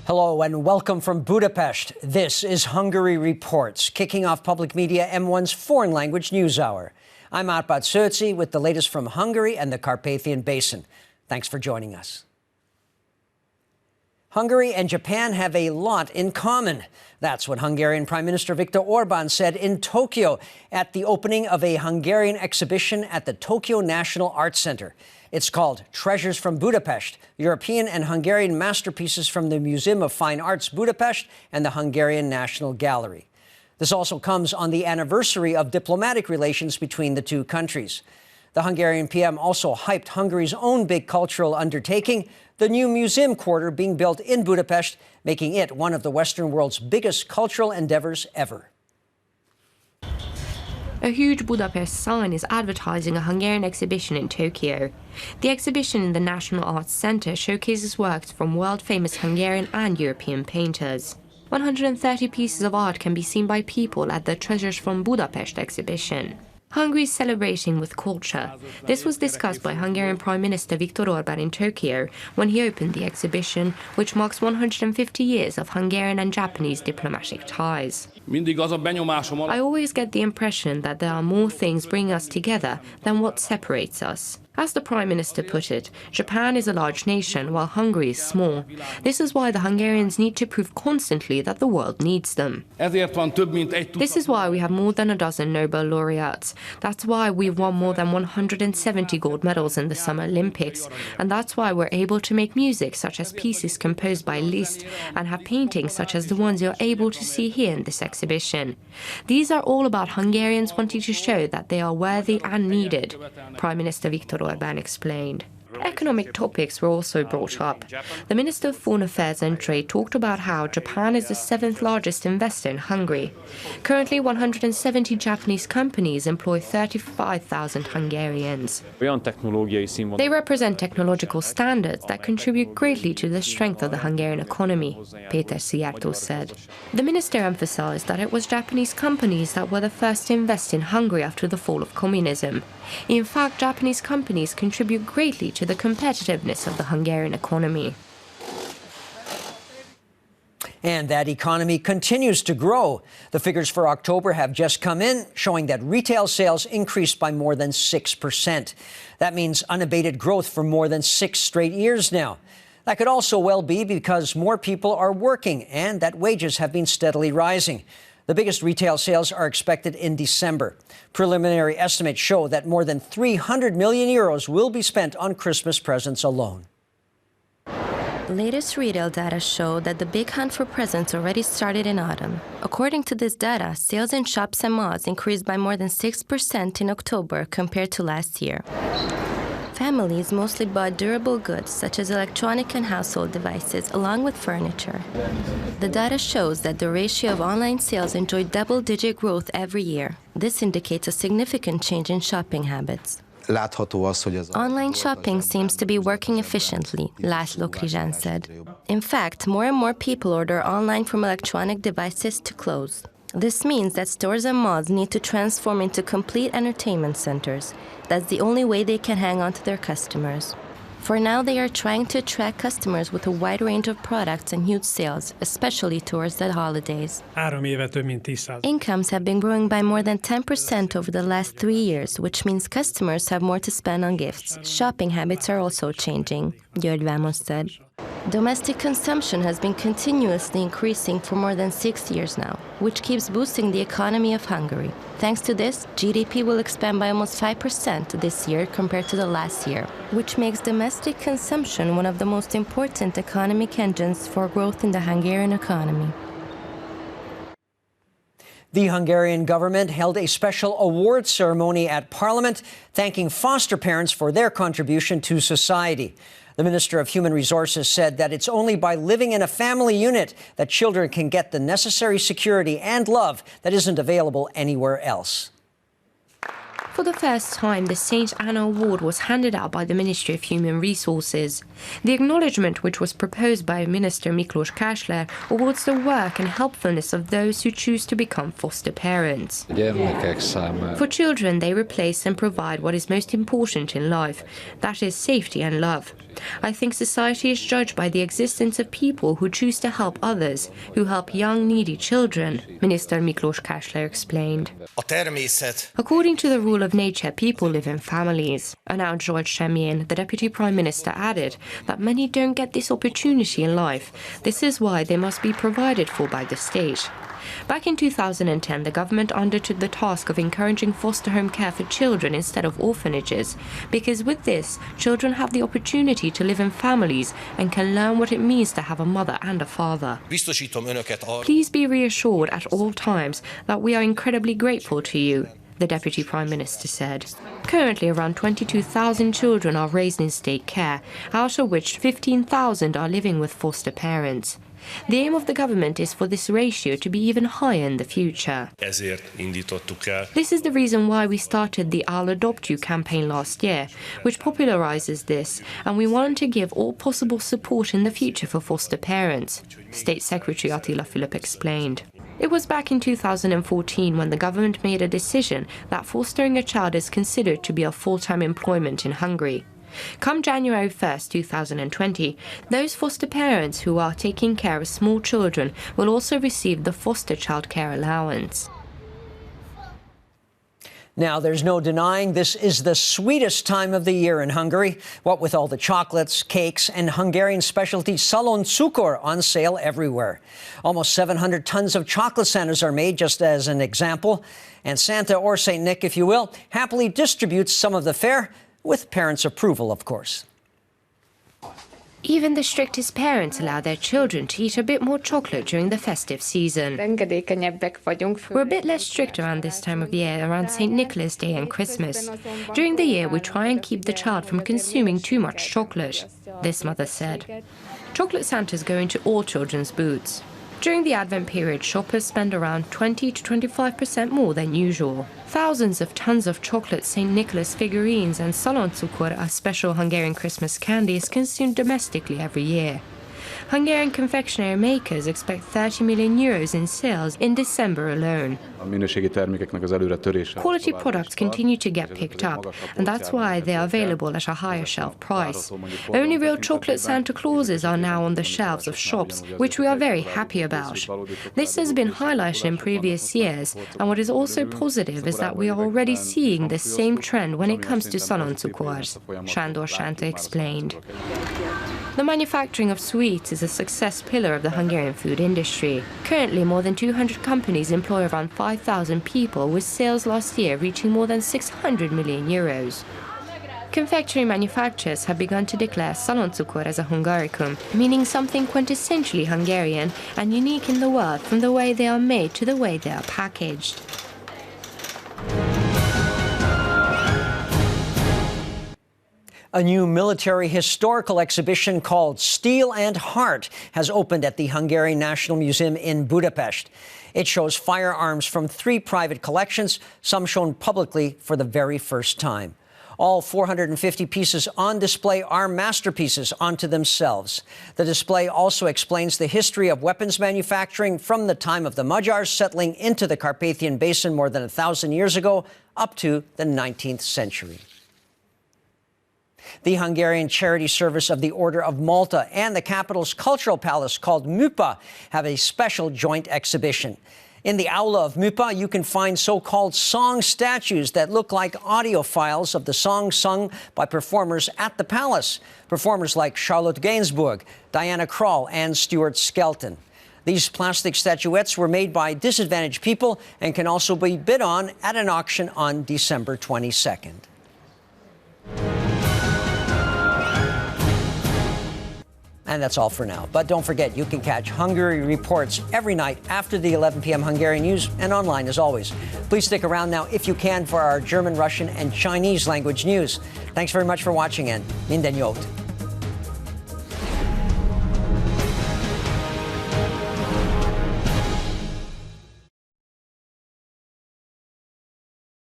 Hello and welcome from Budapest. This is Hungary Reports, kicking off Public Media M1's foreign language news hour. I'm Árpád Szőci with the latest from Hungary and the Carpathian Basin. Thanks for joining us. Hungary and Japan have a lot in common. That's what Hungarian Prime Minister Viktor Orbán said in Tokyo at the opening of a Hungarian exhibition at the Tokyo National Arts Center. It's called Treasures from Budapest, European and Hungarian masterpieces from the Museum of Fine Arts Budapest and the Hungarian National Gallery. This also comes on the anniversary of diplomatic relations between the two countries. The Hungarian PM also hyped Hungary's own big cultural undertaking, the new museum quarter being built in Budapest, making it one of the Western world's biggest cultural endeavors ever. A huge Budapest sign is advertising a Hungarian exhibition in Tokyo. The exhibition in the National Arts Center showcases works from world-famous Hungarian and European painters. 130 pieces of art can be seen by people at the Treasures from Budapest exhibition. Hungary is celebrating with culture. This was discussed by Hungarian Prime Minister Viktor Orbán in Tokyo when he opened the exhibition, which marks 150 years of Hungarian and Japanese diplomatic ties. I always get the impression that there are more things bringing us together than what separates us. As the Prime Minister put it, Japan is a large nation while Hungary is small. This is why the Hungarians need to prove constantly that the world needs them. This is why we have more than a dozen Nobel laureates. That's why we've won more than 170 gold medals in the Summer Olympics. And that's why we're able to make music such as pieces composed by Liszt and have paintings such as the ones you're able to see here in this exhibition. These are all about Hungarians wanting to show that they are worthy and needed, Prime Minister Viktor Orbán explained. Economic topics were also brought up. The Minister of Foreign Affairs and Trade talked about how Japan is the 7th largest investor in Hungary. Currently, 170 Japanese companies employ 35,000 Hungarians. They represent technological standards that contribute greatly to the strength of the Hungarian economy, Péter Szijjártó said. The minister emphasized that it was Japanese companies that were the first to invest in Hungary after the fall of communism. In fact, Japanese companies contribute greatly to the competitiveness of the Hungarian economy. And that economy continues to grow. The figures for October have just come in, showing that retail sales increased by more than 6%. That means unabated growth for more than 6 straight years now. That could also well be because more people are working and that wages have been steadily rising. The biggest retail sales are expected in December. Preliminary estimates show that more than 300 million euros will be spent on Christmas presents alone. The latest retail data show that the big hunt for presents already started in autumn. According to this data, sales in shops and malls increased by more than 6% in October compared to last year. Families mostly bought durable goods such as electronic and household devices, along with furniture. The data shows that the ratio of online sales enjoyed double-digit growth every year. This indicates a significant change in shopping habits. Online shopping seems to be working efficiently, László Krizsán said. In fact, more and more people order online from electronic devices to clothes. This means that stores and malls need to transform into complete entertainment centers. That's the only way they can hang on to their customers. For now, they are trying to attract customers with a wide range of products and huge sales, especially towards the holidays. Incomes have been growing by more than 10% over the last 3 years, which means customers have more to spend on gifts. Shopping habits are also changing, György Vámos said. Domestic consumption has been continuously increasing for more than 6 years now, which keeps boosting the economy of Hungary. Thanks to this, GDP will expand by almost 5% this year compared to the last year, which makes domestic consumption one of the most important economic engines for growth in the Hungarian economy. The Hungarian government held a special awards ceremony at Parliament, thanking foster parents for their contribution to society. The Minister of Human Resources said that it's only by living in a family unit that children can get the necessary security and love that isn't available anywhere else. For the first time, the Saint Anna Award was handed out by the Ministry of Human Resources. The acknowledgement, which was proposed by Minister Miklós Kásler, awards the work and helpfulness of those who choose to become foster parents. For children, they replace and provide what is most important in life, that is safety and love. I think society is judged by the existence of people who choose to help others, who help young, needy children, Minister Miklós Kásler explained. According to the rule of nature, people live in families. And now George Semjén, the Deputy Prime Minister, added that many don't get this opportunity in life. This is why they must be provided for by the state. Back in 2010, the government undertook the task of encouraging foster home care for children instead of orphanages, because with this, children have the opportunity to live in families and can learn what it means to have a mother and a father. Please be reassured at all times that we are incredibly grateful to you, the Deputy Prime Minister said. Currently, around 22,000 children are raised in state care, out of which 15,000 are living with foster parents. The aim of the government is for this ratio to be even higher in the future. This is the reason why we started the I'll Adopt You campaign last year, which popularizes this, and we want to give all possible support in the future for foster parents, State Secretary Attila Fülöp explained. It was back in 2014 when the government made a decision that fostering a child is considered to be a full-time employment in Hungary. Come January 1st, 2020, those foster parents who are taking care of small children will also receive the foster child care allowance. Now, there's no denying this is the sweetest time of the year in Hungary, what with all the chocolates, cakes, and Hungarian specialty Salon Cukor on sale everywhere. Almost 700 tons of chocolate Santas are made, just as an example. And Santa, or St. Nick, if you will, happily distributes some of the fare, with parents' approval, of course. Even the strictest parents allow their children to eat a bit more chocolate during the festive season. We're a bit less strict around this time of year, around St. Nicholas Day and Christmas. During the year, we try and keep the child from consuming too much chocolate, this mother said. Chocolate Santas go into all children's boots. During the Advent period, shoppers spend around 20 to 25% more than usual. Thousands of tons of chocolate St. Nicholas figurines and Salon Cukor, a special Hungarian Christmas candy, is consumed domestically every year. Hungarian confectionery makers expect 30 million euros in sales in December alone. Quality products continue to get picked up, and that's why they are available at a higher shelf price. Only real chocolate Santa Clauses are now on the shelves of shops, which we are very happy about. This has been highlighted in previous years, and what is also positive is that we are already seeing the same trend when it comes to Salon Cukor, Sándor Sánta explained. The manufacturing of sweets is a success pillar of the Hungarian food industry. Currently, more than 200 companies employ around 5,000 people, with sales last year reaching more than 600 million euros. Confectionery manufacturers have begun to declare Salon Cukor as a Hungaricum, meaning something quintessentially Hungarian and unique in the world, from the way they are made to the way they are packaged. A new military historical exhibition called Steel and Heart has opened at the Hungarian National Museum in Budapest. It shows firearms from 3 private collections, some shown publicly for the very first time. All 450 pieces on display are masterpieces unto themselves. The display also explains the history of weapons manufacturing from the time of the Magyars settling into the Carpathian Basin more than 1,000 years ago up to the 19th century. The Hungarian Charity Service of the Order of Malta and the capital's cultural palace called MUPA have a special joint exhibition. In the aula of MUPA, you can find so-called song statues that look like audio files of the songs sung by performers at the palace. Performers like Charlotte Gainsbourg, Diana Krall, and Stuart Skelton. These plastic statuettes were made by disadvantaged people and can also be bid on at an auction on December 22nd. And that's all for now. But don't forget, you can catch Hungary Reports every night after the 11 p.m. Hungarian news and online as always. Please stick around now if you can for our German, Russian, and Chinese language news. Thanks very much for watching, and minden jót.